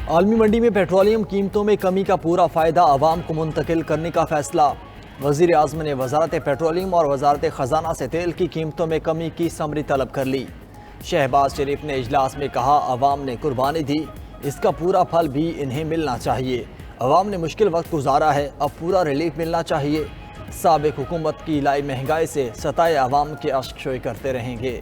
عالمی منڈی میں پیٹرولیم قیمتوں میں کمی کا پورا فائدہ عوام کو منتقل کرنے کا فیصلہ۔ وزیر اعظم نے وزارت پیٹرولیم اور وزارت خزانہ سے تیل کی قیمتوں میں کمی کی سمری طلب کر لی۔ شہباز شریف نے اجلاس میں کہا عوام نے قربانی دی، اس کا پورا پھل بھی انہیں ملنا چاہیے۔ عوام نے مشکل وقت گزارا ہے، اب پورا ریلیف ملنا چاہیے۔ سابق حکومت کی لائی مہنگائی سے ستائے عوام کے اشک شوئے کرتے رہیں گے۔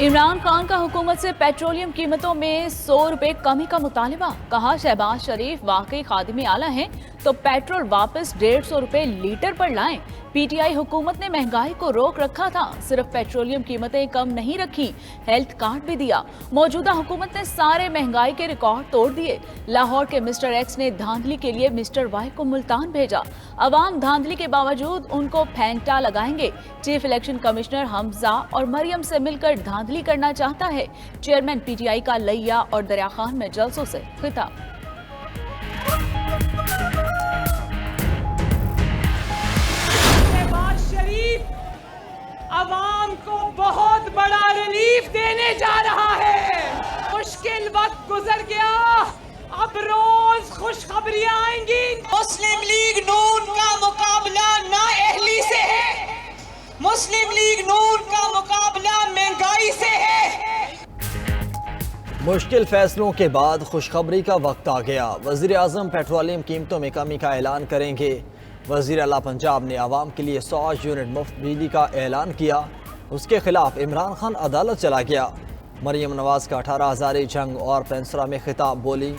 عمران خان کا حکومت سے پیٹرولیم قیمتوں میں 100 روپے کمی کا مطالبہ، کہا شہباز شریف واقعی خادم اعلیٰ ہیں تو پیٹرول واپس 150 روپے لیٹر پر لائیں۔ پی ٹی آئی حکومت نے مہنگائی کو روک رکھا تھا، صرف پیٹرولیم قیمتیں کم نہیں رکھی، ہیلتھ کارڈ بھی دیا۔ موجودہ حکومت نے سارے مہنگائی کے ریکارڈ توڑ دیے۔ لاہور کے مسٹر ایکس نے دھاندلی کے لیے مسٹر وائی کو ملتان بھیجا۔ عوام دھاندلی کے باوجود ان کو پھینٹا لگائیں گے۔ چیف الیکشن کمشنر حمزہ اور مریم سے مل کر دھاندلی کرنا چاہتا ہے، چیئرمین پی ٹی آئی کا لیا اور دریا خان میں جلسوں سے خطاب۔ عوام کو بہت بڑا ریلیف دینے جا رہا ہے۔ مشکل وقت گزر گیا، اب روز خوشخبریاں آئیں گی۔ مسلم لیگ نون کا مقابلہ نااہلی سے ہے، مسلم لیگ نون کا مقابلہ مہنگائی سے ہے۔ مشکل فیصلوں کے بعد خوشخبری کا وقت آ گیا، وزیر اعظم پیٹرولیم قیمتوں میں کمی کا اعلان کریں گے۔ وزیر اعلیٰ پنجاب نے عوام کے لیے 100 یونٹ مفت بجلی کا اعلان کیا، اس کے خلاف عمران خان عدالت چلا گیا۔ مریم نواز کا 18 ہزاری جنگ اور پینسرا میں خطاب، بولی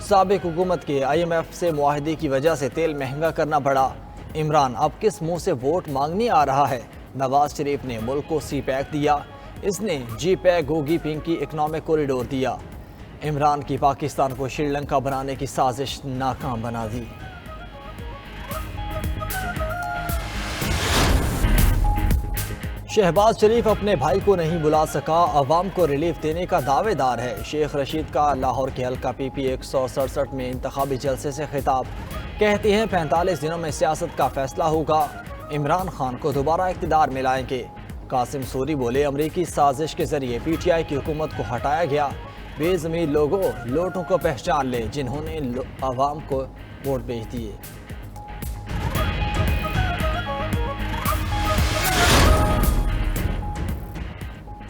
سابق حکومت کے آئی ایم ایف سے معاہدے کی وجہ سے تیل مہنگا کرنا پڑا، عمران اب کس منہ سے ووٹ مانگنے آ رہا ہے۔ نواز شریف نے ملک کو سی پیک دیا، اس نے جی پیک گوگی پنکی اکنامک کوریڈور دیا۔ عمران کی پاکستان کو شری لنکا بنانے کی سازش ناکام بنا دی۔ شہباز شریف اپنے بھائی کو نہیں بلا سکا، عوام کو ریلیف دینے کا دعوے دار ہے۔ شیخ رشید کا لاہور کے حلقہ پی پی 167 میں انتخابی جلسے سے خطاب، کہتے ہیں 45 دنوں میں سیاست کا فیصلہ ہوگا، عمران خان کو دوبارہ اقتدار میں لائیں گے۔ قاسم سوری بولے امریکی سازش کے ذریعے پی ٹی آئی کی حکومت کو ہٹایا گیا، بے ضمیر لوگوں لوٹوں کو پہچان لے جنہوں نے عوام کو ووٹ بھیج دیے۔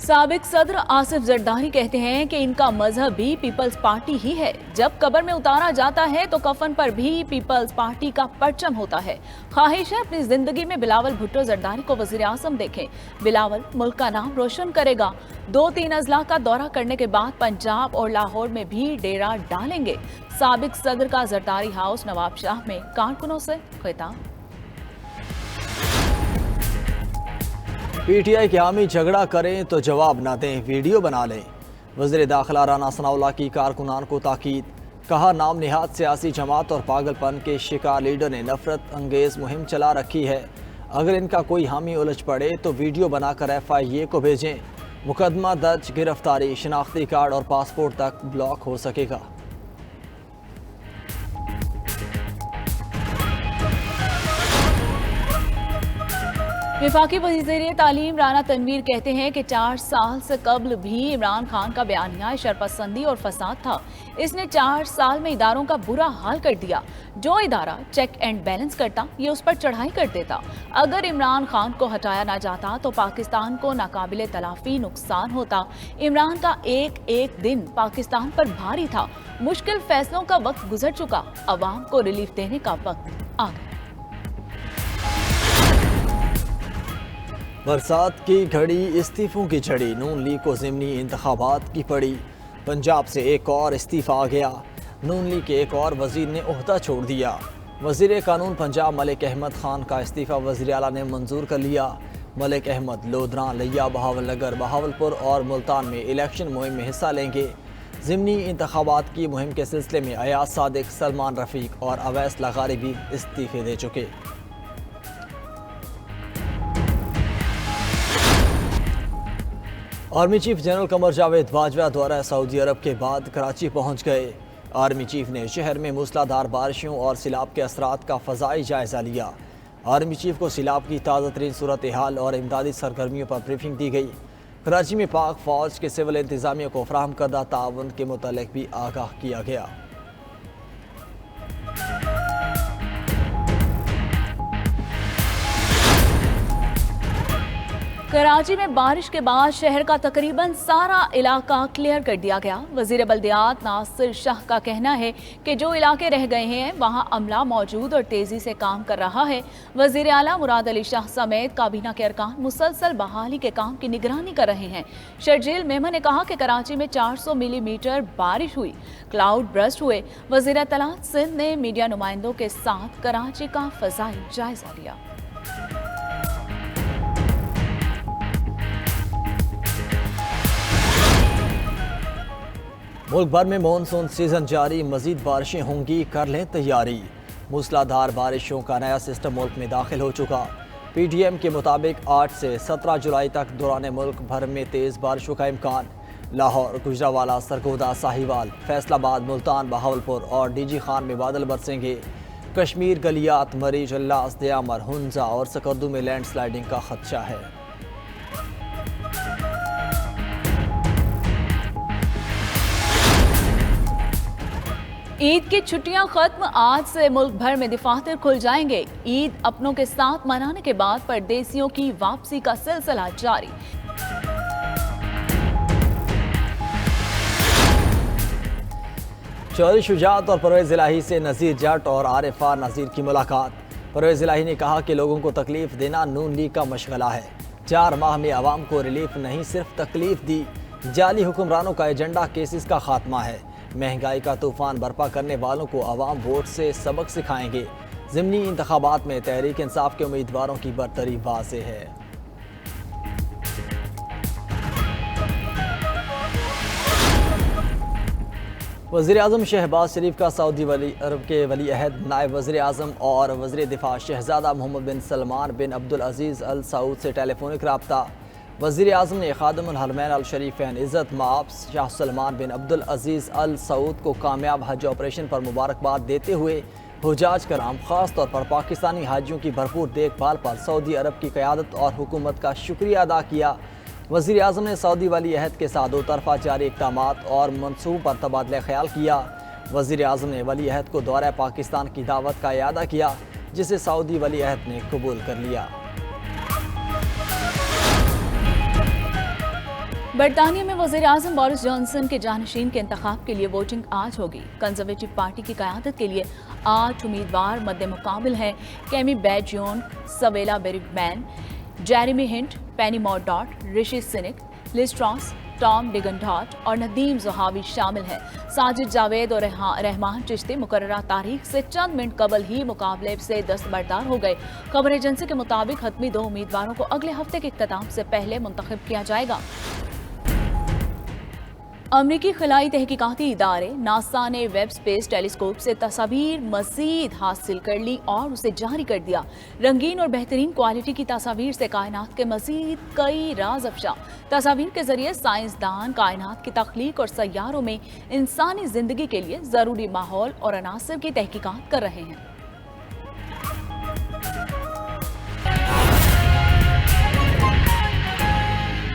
سابق صدر آصف زرداری کہتے ہیں کہ ان کا مذہب بھی پیپلز پارٹی ہی ہے، جب قبر میں اتارا جاتا ہے تو کفن پر بھی پیپلز پارٹی کا پرچم ہوتا ہے۔ خواہش ہے اپنی زندگی میں بلاول بھٹو زرداری کو وزیر اعظم دیکھیں، بلاول ملک کا نام روشن کرے گا۔ 2-3 اضلاع کا دورہ کرنے کے بعد پنجاب اور لاہور میں بھی ڈیرا ڈالیں گے۔ سابق صدر کا زرداری ہاؤس نواب شاہ میں کارکنوں سے خطاب۔ پی ٹی آئی کے حامی جھگڑا کریں تو جواب نہ دیں، ویڈیو بنا لیں۔ وزیر داخلہ رانا ثناءاللہ کی کارکنان کو تاکید، کہا نام نہاد سیاسی جماعت اور پاگل پن کے شکار لیڈر نے نفرت انگیز مہم چلا رکھی ہے، اگر ان کا کوئی حامی الجھ پڑے تو ویڈیو بنا کر ایف آئی اے کو بھیجیں، مقدمہ درج، گرفتاری، شناختی کارڈ اور پاسپورٹ تک بلاک ہو سکے گا۔ وفاقی وزیر تعلیم رانا تنویر کہتے ہیں کہ 4 سال سے قبل بھی عمران خان کا بیانیہ شرپسندی اور فساد تھا، اس نے 4 سال میں اداروں کا برا حال کر دیا، جو ادارہ چیک اینڈ بیلنس کرتا یہ اس پر چڑھائی کر دیتا۔ اگر عمران خان کو ہٹایا نہ جاتا تو پاکستان کو ناقابل تلافی نقصان ہوتا۔ عمران کا ایک ایک دن پاکستان پر بھاری تھا، مشکل فیصلوں کا وقت گزر چکا، عوام کو ریلیف دینے کا وقت آ گیا۔ برسات کی گھڑی استعفوں کی جھڑی، نون لیگ کو ضمنی انتخابات کی پڑی، پنجاب سے ایک اور استعفیٰ آ گیا، نون لیگ کے ایک اور وزیر نے عہدہ چھوڑ دیا۔ وزیر قانون پنجاب ملک احمد خان کا استعفیٰ وزیر اعلیٰ نے منظور کر لیا۔ ملک احمد لودھراں، لیا، بہاول نگر، بہاولپور اور ملتان میں الیکشن مہم میں حصہ لیں گے۔ ضمنی انتخابات کی مہم کے سلسلے میں ایاز صادق، سلمان رفیق اور اویس لغاری بھی استعفے دے چکے۔ Army chief general Qamar Javed Bajwa دورہ سعودی عرب کے بعد کراچی پہنچ گئے۔ آرمی چیف نے شہر میں موسلادھار بارشوں اور سیلاب کے اثرات کا فضائی جائزہ لیا۔ آرمی چیف کو سیلاب کی تازہ ترین صورتحال اور امدادی سرگرمیوں پر بریفنگ دی گئی۔ کراچی میں پاک فوج کے سول انتظامیہ کو فراہم کردہ تعاون کے متعلق بھی آگاہ کیا گیا۔ کراچی میں بارش کے بعد شہر کا تقریباً سارا علاقہ کلیئر کر دیا گیا۔ وزیر بلدیات ناصر شاہ کا کہنا ہے کہ جو علاقے رہ گئے ہیں وہاں عملہ موجود اور تیزی سے کام کر رہا ہے۔ وزیر اعلیٰ مراد علی شاہ سمیت کابینہ کے ارکان مسلسل بحالی کے کام کی نگرانی کر رہے ہیں۔ شرجیل میمن نے کہا کہ کراچی میں 400 ملی میٹر بارش ہوئی، کلاؤڈ برسٹ ہوئے۔ وزیر اطلاعات سندھ نے میڈیا نمائندوں کے ساتھ کراچی کا فضائی جائزہ لیا۔ ملک بھر میں مانسون سیزن جاری، مزید بارشیں ہوں گی، کر لیں تیاری۔ موسلادھار بارشوں کا نیا سسٹم ملک میں داخل ہو چکا۔ پی ٹی ایم کے مطابق 8 سے 17 جولائی تک دوران ملک بھر میں تیز بارشوں کا امکان۔ لاہور، گجرانوالہ، سرگودا، ساہیوال، فیصل آباد، ملتان، بہاولپور اور ڈی جی خان میں بادل برسیں گے۔ کشمیر، گلیات، مریج، الاس، دیامر، ہنزا اور سکردو میں لینڈ سلائیڈنگ کا خدشہ ہے۔ عید کی چھٹیاں ختم، آج سے ملک بھر میں دفاتر کھل جائیں گے۔ عید اپنوں کے ساتھ منانے کے بعد پردیسیوں کی واپسی کا سلسلہ جاری۔ چودھری شجاعت اور پرویز الہی سے نذیر جٹ اور عارفہ نذیر کی ملاقات۔ پرویز الہی نے کہا کہ لوگوں کو تکلیف دینا نون لیگ کا مشغلہ ہے۔ 4 ماہ میں عوام کو ریلیف نہیں صرف تکلیف دی۔ جعلی حکمرانوں کا ایجنڈا کیسز کا خاتمہ ہے۔ مہنگائی کا طوفان برپا کرنے والوں کو عوام ووٹ سے سبق سکھائیں گے۔ ضمنی انتخابات میں تحریک انصاف کے امیدواروں کی برتری واضح ہے۔ وزیر اعظم شہباز شریف کا سعودی عرب کے ولی عہد، نائب وزیر اعظم اور وزیر دفاع شہزادہ محمد بن سلمان بن عبدالعزیز ال سعود سے ٹیلی فونک رابطہ۔ وزیر اعظم نے خادم الحرمین الشریفین عزت مآب شاہ سلمان بن عبدالعزیز ال سعود کو کامیاب حج آپریشن پر مبارکباد دیتے ہوئے حجاج کرام، خاص طور پر پاکستانی حاجیوں کی بھرپور دیکھ بھال پر سعودی عرب کی قیادت اور حکومت کا شکریہ ادا کیا۔ وزیر اعظم نے سعودی ولی عہد کے ساتھ 2 طرفہ جاری اقدامات اور منصوبوں پر تبادلہ خیال کیا۔ وزیر اعظم نے ولی عہد کو دورہ پاکستان کی دعوت کا اعادہ کیا، جسے سعودی ولی عہد نے قبول کر لیا۔ برطانیہ میں وزیر اعظم بورس جانسن کے جانشین کے انتخاب کے لیے ووٹنگ آج ہوگی۔ کنزرویٹو پارٹی کی قیادت کے لیے 8 امیدوار مد مقابل ہیں۔ Kemi Badenoch, Suella Braverman, Jeremy Hunt, Penny Mordaunt, Rishi Sunak, Liz Truss, Tom Tugendhat اور ندیم زہاوی شامل ہیں۔ ساجد جاوید اور رحمان چشتی مقررہ تاریخ سے چند منٹ قبل ہی مقابلے سے دستبردار ہو گئے۔ خبر ایجنسی کے مطابق حتمی 2 امیدواروں کو اگلے ہفتے کے اختتام سے پہلے منتخب کیا جائے گا۔ امریکی خلائی تحقیقاتی ادارے ناسا نے ویب اسپیس ٹیلیسکوپ سے تصاویر مزید حاصل کر لی اور اسے جاری کر دیا۔ رنگین اور بہترین کوالٹی کی تصاویر سے کائنات کے مزید کئی راز افشا۔ تصاویر کے ذریعے سائنسدان کائنات کی تخلیق اور سیاروں میں انسانی زندگی کے لیے ضروری ماحول اور عناصر کی تحقیقات کر رہے ہیں۔